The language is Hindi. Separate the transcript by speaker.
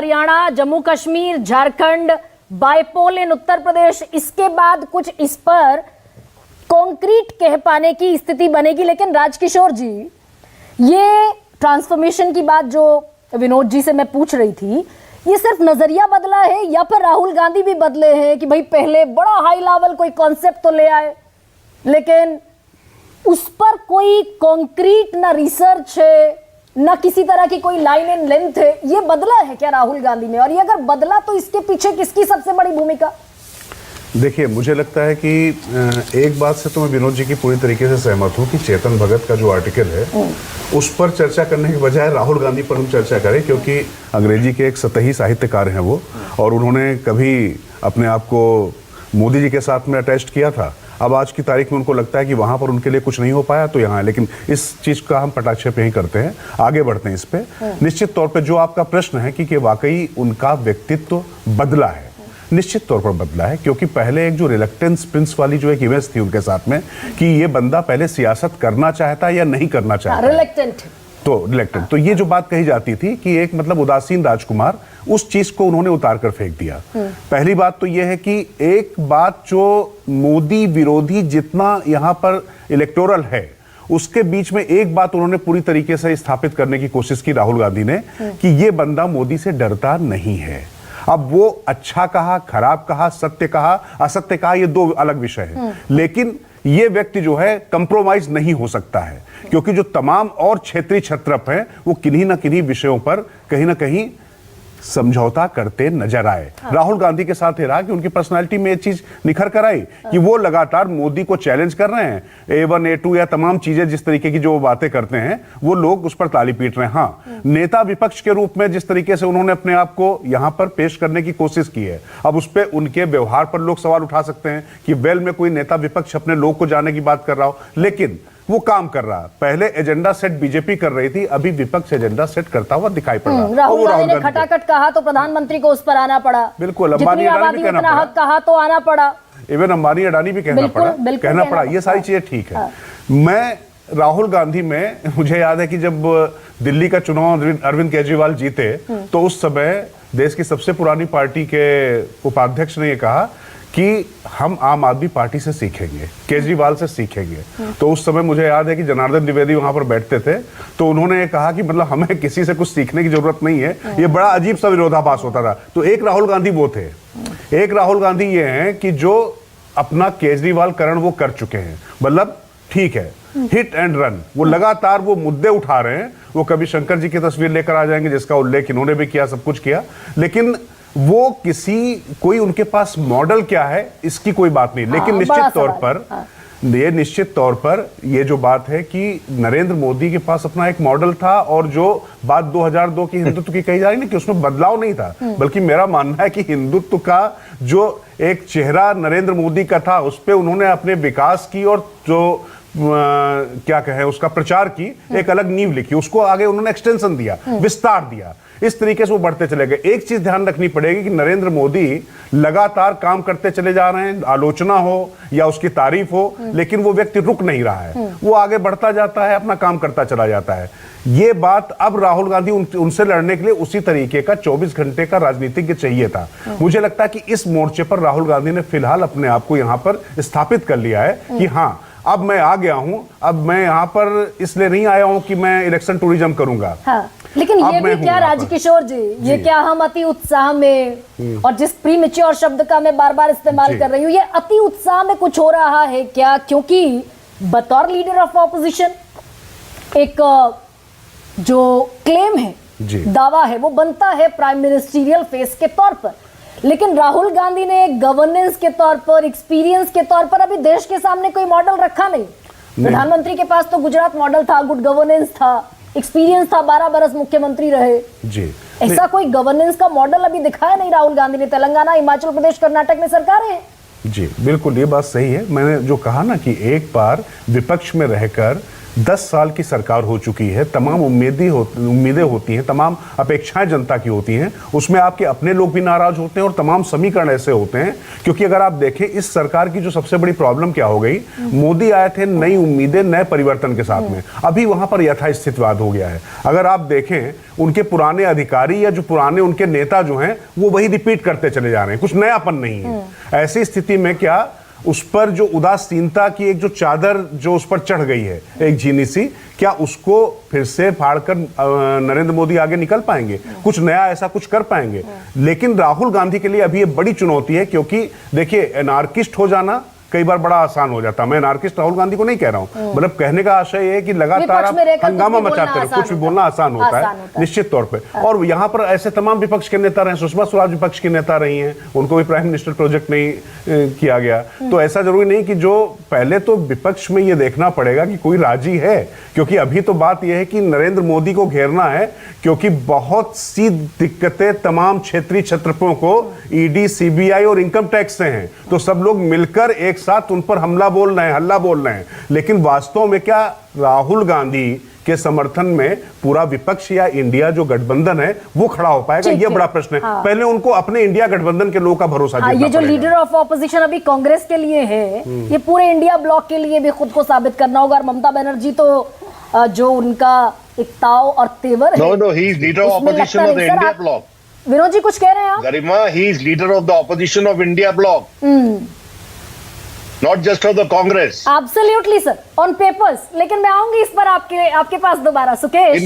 Speaker 1: हरियाणा, जम्मू कश्मीर, झारखंड, बाइपोल इन उत्तर प्रदेश, इसके बाद कुछ इस पर कॉन्क्रीट कह पाने की स्थिति बनेगी। लेकिन राजकिशोर जी, ये ट्रांसफॉर्मेशन की बात जो विनोद जी से मैं पूछ रही थी, ये सिर्फ नजरिया बदला है या फिर राहुल गांधी भी बदले हैं कि भाई पहले बड़ा हाई लेवल कोई कॉन्सेप्ट तो ले आए, लेकिन उस पर कोई कॉन्क्रीट ना रिसर्च है ना किसी तरह की कोई लाइन एंड लेंथ है। ये बदला है क्या राहुल गांधी में? और ये अगर बदला तो इसके पीछे किसकी सबसे बड़ी भूमिका?
Speaker 2: देखिए, मुझे लगता है कि एक बात से तो मैं विनोद जी की पूरी तरीके से सहमत हूँ कि चेतन भगत का जो आर्टिकल है उस पर चर्चा करने के बजाय राहुल गांधी पर हम चर्चा करें, क्योंकि अंग्रेजी के एक सतही साहित्यकार हैं वो, और उन्होंने कभी अपने आप को मोदी जी के साथ में अटैच किया था। अब आज की तारीख में उनको लगता है कि वहां पर उनके लिए कुछ नहीं हो पाया तो यहाँ है, लेकिन इस चीज का हम पटाक्षेप यही करते हैं, आगे बढ़ते हैं इस पे। निश्चित तौर पे जो आपका प्रश्न है कि वाकई उनका व्यक्तित्व बदला है, निश्चित तौर पर बदला है, क्योंकि पहले एक जो रिलक्टेंस प्रिंस वाली जो एक इमेज थी उनके साथ में कि ये बंदा पहले सियासत करना चाहता है या नहीं करना चाहता, रिलेक्टेंट, तो ये जो बात कही जाती थी कि एक मतलब उदासीन राजकुमार, उस चीज को उन्होंने उतार कर फेंक दिया। पहली बात तो यह है कि एक बात जो मोदी विरोधी जितना यहां पर इलेक्टोरल है उसके बीच में एक बात उन्होंने पूरी तरीके से स्थापित करने की कोशिश की राहुल गांधी ने कि यह बंदा मोदी से डरता नहीं है। अब वो अच्छा कहा, खराब कहा, सत्य कहा, असत्य कहा, ये दो अलग विषय है, लेकिन ये व्यक्ति जो है कंप्रोमाइज नहीं हो सकता है, क्योंकि जो तमाम और क्षेत्रीय छत्रप हैं वो किन्हीं ना किन्हीं विषयों पर कहीं ना कहीं समझौता करते नजर आए। राहुल गांधी के साथ ये रहा कि उनकी पर्सनालिटी में ये चीज निखर कर आई कि वो लगातार मोदी को चैलेंज कर रहे हैं, A1 A2 या तमाम चीजें जिस तरीके की जो वो बातें करते हैं वो लोग उस पर ताली पीट रहे हैं। हाँ, नेता विपक्ष के रूप में जिस तरीके से उन्होंने अपने आप को यहां पर पेश करने की कोशिश की है, अब उस पर उनके व्यवहार पर लोग सवाल उठा सकते हैं कि वेल में कोई नेता विपक्ष अपने लोग को जाने की बात कर रहा हो, लेकिन वो काम कर रहा। पहले एजेंडा सेट बीजेपी कर रही थी, अभी विपक्ष एजेंडा सेट करता हुआ दिखाई पड़ रहा।
Speaker 1: राहुल गांधी ने खटाखट कहा तो प्रधानमंत्री को उस पर आना पड़ा।
Speaker 2: बिल्कुल, अंबानी अडानी भी
Speaker 1: कहा तो आना पड़ा,
Speaker 2: इवन अंबानी अडानी भी कहना पड़ा, ये सारी चीजें ठीक है। मैं राहुल गांधी में, मुझे याद है कि जब दिल्ली का चुनाव अरविंद केजरीवाल जीते तो उस समय देश की सबसे पुरानी पार्टी के उपाध्यक्ष ने यह कहा कि हम आम आदमी पार्टी से सीखेंगे, केजरीवाल से सीखेंगे। तो उस समय मुझे याद है कि जनार्दन द्विवेदी वहां पर बैठते थे, तो उन्होंने कहा कि मतलब हमें किसी से कुछ सीखने की जरूरत नहीं है। ये बड़ा अजीब सा विरोधाभास होता था। तो एक राहुल गांधी वो थे, एक राहुल गांधी ये हैं कि जो अपना केजरीवाल करण वो कर चुके हैं, मतलब ठीक है, हिट एंड रन, वो लगातार वो मुद्दे उठा रहे हैं। वो कभी शंकर जी की तस्वीर लेकर आ जाएंगे जिसका उल्लेख इन्होंने भी किया, सब कुछ किया, लेकिन वो कोई उनके पास मॉडल क्या है इसकी कोई बात नहीं। लेकिन निश्चित तौर पर ये जो बात है कि नरेंद्र मोदी के पास अपना एक मॉडल था, और जो बात 2002 की हिंदुत्व की कही जा रही है कि उसमें बदलाव नहीं था, बल्कि मेरा मानना है कि हिंदुत्व का जो एक चेहरा नरेंद्र मोदी का था उस पर उन्होंने अपने विकास की और जो क्या कहें उसका प्रचार की एक अलग नींव लिखी, उसको आगे उन्होंने एक्सटेंशन दिया, विस्तार दिया, इस तरीके से वो बढ़ते चले गए। एक चीज ध्यान रखनी पड़ेगी कि नरेंद्र मोदी लगातार काम करते चले जा रहे हैं, आलोचना हो या उसकी तारीफ हो, लेकिन वो व्यक्ति रुक नहीं रहा है, वो आगे बढ़ता जाता है, अपना काम करता चला जाता है। ये बात अब राहुल गांधी उनसे लड़ने के लिए उसी तरीके का 24 घंटे का राजनीतिज्ञ चाहिए था। मुझे लगता है कि इस मोर्चे पर राहुल गांधी ने फिलहाल अपने आप को यहां पर स्थापित कर लिया है कि हाँ, अब मैं आ गया हूं, अब मैं यहां पर इसलिए नहीं आया हूं कि मैं इलेक्शन टूरिज्म करूंगा।
Speaker 1: हाँ, लेकिन ये भी क्या राजकिशोर जी, ये क्या हम अति उत्साह में, और जिस प्रीमेच्योर शब्द का मैं बार बार इस्तेमाल कर रही हूँ, ये अति उत्साह में कुछ हो रहा है क्या? क्योंकि बतौर लीडर ऑफ ऑपोजिशन एक जो क्लेम है, दावा है, वो बनता है प्राइम मिनिस्टीरियल फेस के तौर पर, लेकिन राहुल गांधी ने एक गवर्नेंस के तौर पर, एक्सपीरियंस के तौर पर अभी देश के सामने कोई मॉडल रखा नहीं। प्रधानमंत्री के पास तो गुजरात मॉडल था, गुड गवर्नेंस था, एक्सपीरियंस था, 12 बरस मुख्यमंत्री रहे जी। ऐसा कोई गवर्नेंस का मॉडल अभी दिखाया नहीं राहुल गांधी ने। तेलंगाना, हिमाचल प्रदेश, कर्नाटक में सरकारें हैं।
Speaker 2: जी बिल्कुल, ये बात सही है। मैंने जो कहा ना कि एक बार विपक्ष में रहकर 10 साल की सरकार हो चुकी है, तमाम उम्मीदें होती हैं, तमाम अपेक्षाएं जनता की होती हैं, उसमें आपके अपने लोग भी नाराज होते हैं और तमाम समीकरण ऐसे होते हैं। क्योंकि अगर आप देखें इस सरकार की जो सबसे बड़ी प्रॉब्लम क्या हो गई, मोदी आए थे नई उम्मीदें नए परिवर्तन के साथ में, अभी वहां पर यथास्थितिवाद हो गया है। अगर आप देखें उनके पुराने अधिकारी या जो पुराने उनके नेता जो हैं वो वही रिपीट करते चले जा रहे हैं, कुछ नयापन नहीं है। ऐसी स्थिति में क्या उस पर जो उदासीनता की एक जो चादर जो उस पर चढ़ गई है, एक झीनी सी, क्या उसको फिर से फाड़कर नरेंद्र मोदी आगे निकल पाएंगे, कुछ नया ऐसा कुछ कर पाएंगे? लेकिन राहुल गांधी के लिए अभी ये बड़ी चुनौती है, क्योंकि देखिए एनार्किस्ट हो जाना कई बार बड़ा आसान हो जाता। मैं एनार्किस्ट राहुल गांधी को नहीं कह रहा हूं, मतलब कहने का आशय है कि लगातार आप हंगामा मचाते रहो, कुछ भी बोलना आसान होता है निश्चित तौर पे। और यहाँ पर ऐसे तमाम विपक्ष के नेता रहे, सुषमा स्वराज विपक्ष की नेता रही हैं, उनको भी प्राइम मिनिस्टर प्रोजेक्ट नहीं किया गया। तो ऐसा जरूरी नहीं कि जो पहले तो विपक्ष में ये देखना पड़ेगा कि कोई राजी है, क्योंकि अभी तो बात यह है कि नरेंद्र मोदी को घेरना है, क्योंकि बहुत सी दिक्कतें तमाम क्षेत्रीय छत्रपों को ईडी, सीबीआई और इनकम टैक्स से हैं। तो सब लोग मिलकर एक साथ उन पर हल्ला बोल रहे हैं। लेकिन वास्तव में क्या राहुल गांधी के समर्थन में पूरा विपक्ष या इंडिया जो गठबंधन है वो खड़ा हो पाएगा? ये बड़ा प्रश्न है। हाँ। पहले उनको अपने इंडिया गठबंधन के लोगों का भरोसा जीतना
Speaker 1: ये जो लीडर ऑफ ऑपोजिशन अभी कांग्रेस के लिए है, ये पूरे इंडिया ब्लॉक के लिए भी खुद को साबित करना होगा। और ममता बनर्जी तो जो उनका एक ताव और तेवर है,
Speaker 3: no he is leader of opposition of the India block.
Speaker 1: Vinod ji कुछ कह रहे हैं आप?
Speaker 3: Garima, he is leader of the opposition of India block, not just of the Congress.
Speaker 1: Absolutely sir, on papers. लेकिन मैं आऊंगी इस पर आपके पास दोबारा। सुकेश,